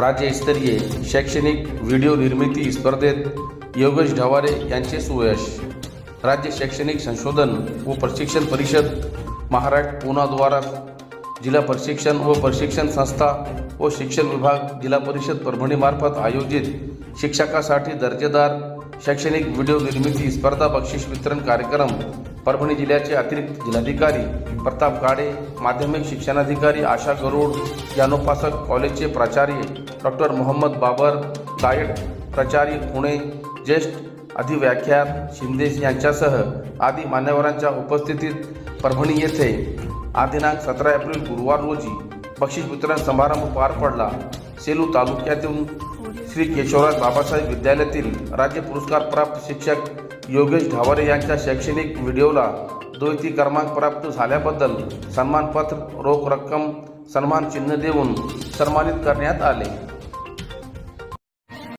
राज्यस्तरीय शैक्षणिक व्हिडिओ निर्मिती स्पर्धेत योगेश ढवारे यांचे सुयश। राज्य शैक्षणिक संशोधन व प्रशिक्षण परिषद महाराष्ट्र पुणे द्वारा जिला प्रशिक्षण व प्रशिक्षण संस्था व शिक्षण विभाग जिला परिषद परभणी मार्फत आयोजित शिक्षकासाठी दर्जेदार शैक्षणिक व्हिडिओ निर्मिती स्पर्धा बक्षीस वितरण कार्यक्रम परभणी जिल्ह्याचे अतिरिक्त जिल्हाधिकारी प्रताप गाडे, माध्यमिक शिक्षणाधिकारी आशा गरुड, ज्ञानोपासक कॉलेजचे प्राचार्य डॉक्टर मोहम्मद बाबर, गायड प्राचार्य पुणे, ज्येष्ठ अधिव्याख्यात शिंदे यांच्यासह आदी मान्यवरांच्या उपस्थितीत परभणी येथे दिनांक 17 एप्रिल गुरुवार रोजी बक्षीस वितरण समारंभ पार पडला। सेलू तालुक्यातून श्री केशवराज बाबासाहेब विद्यालयातील राज्य पुरस्कार प्राप्त शिक्षक योगेश ढवारे यांच्या शैक्षणिक व्हिडिओला द्वितीय क्रमांक प्राप्त झाल्याबद्दल सन्मानपत्र, रोख रक्कम, सन्मान चिन्ह देऊन सन्मानित करण्यात आले।